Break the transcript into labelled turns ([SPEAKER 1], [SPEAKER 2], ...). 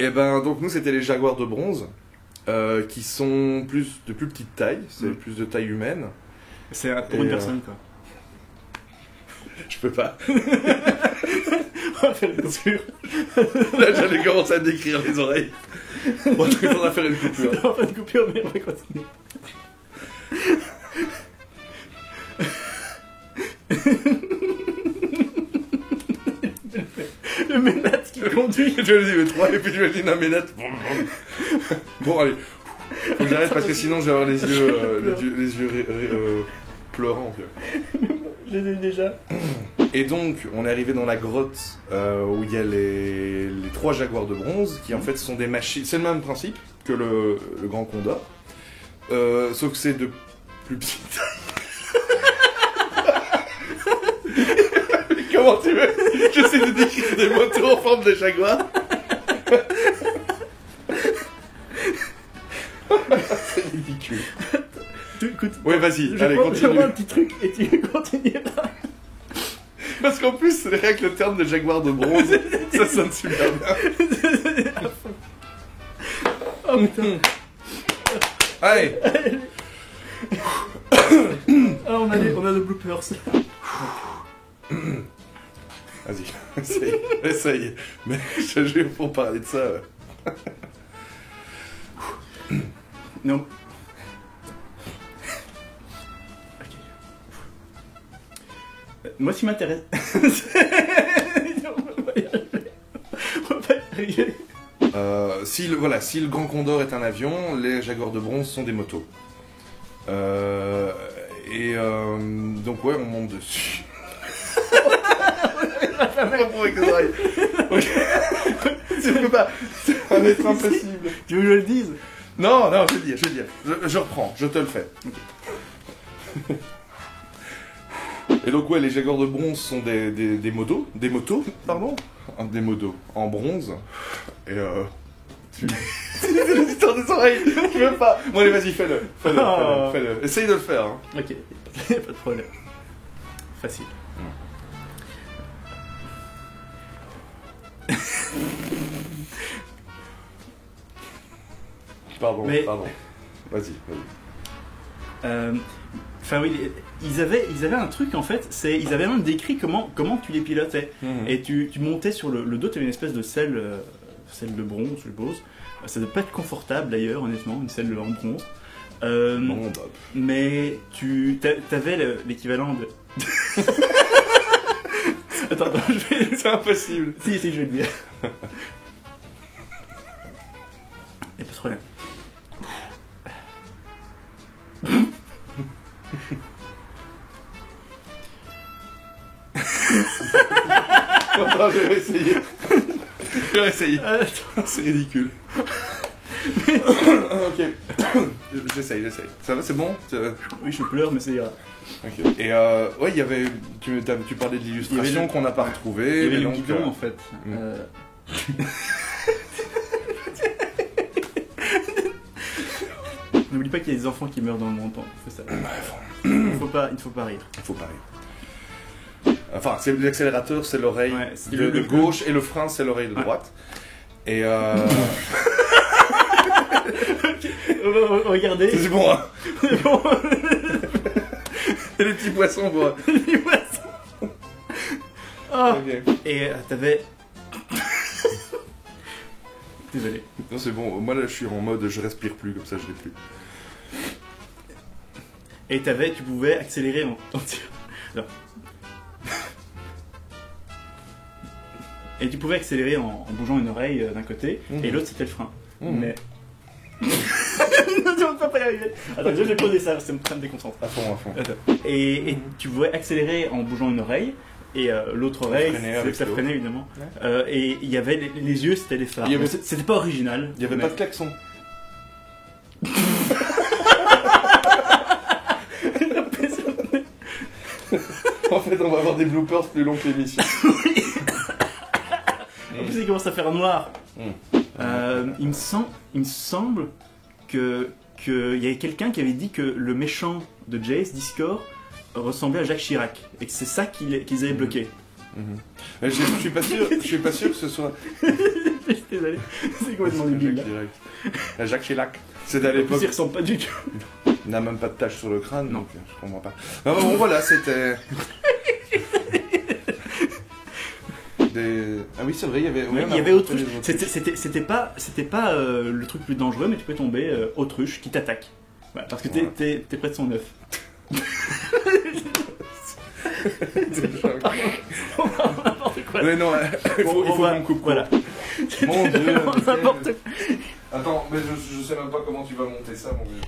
[SPEAKER 1] Et ben donc nous c'était les jaguars de bronze, qui sont de plus petite taille, c'est plus de taille humaine.
[SPEAKER 2] C'est pour une personne quoi.
[SPEAKER 1] Je peux pas.
[SPEAKER 2] On va faire une coupure.
[SPEAKER 1] Là j'allais commencer à décrire les oreilles. Bon, il faudra faire une coupure.
[SPEAKER 2] On va faire une coupure mais on va continuer. Le ménate qui conduit.
[SPEAKER 1] Je le dis mais 3 et puis j'imagine un ménate. Bon allez. Faut que j'arrête parce que sinon je vais avoir les yeux pleurants.
[SPEAKER 2] Je les ai déjà.
[SPEAKER 1] Et donc on est arrivé dans la grotte où il y a les 3 jaguars de bronze qui en fait sont des machines. C'est le même principe que le grand condor. Sauf que c'est de plus petite taille. Comment tu veux? J'essaie de décrire des motos en forme de jaguar. C'est ridicule.
[SPEAKER 2] Écoute,
[SPEAKER 1] ouais, vas-y, allez,
[SPEAKER 2] je
[SPEAKER 1] continue.
[SPEAKER 2] prends un petit truc et tu continueras.
[SPEAKER 1] Parce qu'en plus, c'est vrai que le terme de jaguar de bronze, ça sonne super bien.
[SPEAKER 2] Oh putain.
[SPEAKER 1] Allez.
[SPEAKER 2] Ah, on a le bloopers.
[SPEAKER 1] Vas-y, essaye. Mais je te jure, pour parler de ça...
[SPEAKER 2] Non. Ok. Moi, ce qui m'intéresse... On va pas y arriver.
[SPEAKER 1] Si le Grand Condor est un avion, les Jaguars de bronze sont des motos. Donc ouais, on monte dessus. Tu peux pas. Ça va être impossible.
[SPEAKER 2] Tu veux que je le dise?
[SPEAKER 1] Non, je vais dire. Je reprends, je te le fais. Okay. Et donc ouais, les Jaguars de bronze sont des motos, pardon, des motos en bronze. Et c'est l'histoire des oreilles. Je veux pas. Bon allez, vas-y, fais-le. Essaye de le faire. Hein.
[SPEAKER 2] Ok, pas de problème. Facile.
[SPEAKER 1] Pardon. Vas-y.
[SPEAKER 2] Enfin oui, ils avaient un truc en fait, ils avaient même décrit comment tu les pilotais. Et tu montais sur le dos, tu avais une espèce de selle de bronze, je suppose. Ça ne devait pas être confortable d'ailleurs, honnêtement, une selle en bronze. Mais tu avais l'équivalent de... Attends,
[SPEAKER 1] c'est impossible.
[SPEAKER 2] Si, je vais le dire. Y'a pas de problème.
[SPEAKER 1] Attends, je vais essayer. C'est ridicule. Ok. J'essaye. Ça va, c'est bon?
[SPEAKER 2] Oui, je pleure, mais c'est grave.
[SPEAKER 1] Ok. Et ouais, il y avait... Tu parlais de l'illustration qu'on n'a pas retrouvée.
[SPEAKER 2] Il y avait le guidon, en fait. N'oublie pas qu'il y a des enfants qui meurent dans le monde. Il ne faut pas rire.
[SPEAKER 1] Il faut pas rire. Enfin, l'accélérateur, c'est l'oreille de gauche et le frein, c'est l'oreille de droite. Et
[SPEAKER 2] Regardez.
[SPEAKER 1] C'est bon, hein.
[SPEAKER 2] C'est bon.
[SPEAKER 1] Et les petits poissons, quoi.
[SPEAKER 2] Les petits poissons. Oh. Okay. Et t'avais... Désolé.
[SPEAKER 1] Non, c'est bon. Moi, là, je suis en mode je respire plus, comme ça, je l'ai plus.
[SPEAKER 2] Et tu pouvais accélérer en non. Et tu pouvais accélérer en bougeant une oreille d'un côté, et l'autre c'était le frein. Mais... Non, tu vas pas y arriver. Attends, je vais poser ça, ça me train de déconcentrer.
[SPEAKER 1] À fond.
[SPEAKER 2] Et tu pouvais accélérer en bougeant une oreille, et l'autre oreille, ça freinait évidemment. Ouais. Et il y avait les yeux, c'était les phares. C'était pas original.
[SPEAKER 1] Il y avait pas de klaxon. En fait, on va avoir des bloopers plus longs que l'émission.
[SPEAKER 2] En plus, il commence à faire noir. Il me semble qu'il y avait quelqu'un qui avait dit que le méchant de Jace, Discord, ressemblait à Jacques Chirac. Et que c'est ça qu'ils avaient bloqué.
[SPEAKER 1] Je suis pas sûr que ce soit...
[SPEAKER 2] Je suis désolé, c'est complètement débile. Là.
[SPEAKER 1] Direct. La Jacques Chirac. C'est à
[SPEAKER 2] En plus,
[SPEAKER 1] l'époque.
[SPEAKER 2] il ressemble pas du tout.
[SPEAKER 1] Il n'a même pas de tache sur le crâne,
[SPEAKER 2] Non.
[SPEAKER 1] donc je comprends pas. Ah, bon, voilà, c'était. Ah oui, c'est vrai, il y avait.
[SPEAKER 2] Oui, il y avait autruche. C'était pas le truc plus dangereux, mais tu peux tomber autruche qui t'attaque. Voilà, parce que t'es près de son œuf. N'importe quoi.
[SPEAKER 1] Mais non, il faut qu'on coupe.
[SPEAKER 2] Voilà.
[SPEAKER 1] Mon Dieu.
[SPEAKER 2] N'importe quoi.
[SPEAKER 1] Attends, mais je sais même pas comment tu vas monter ça, mon Dieu.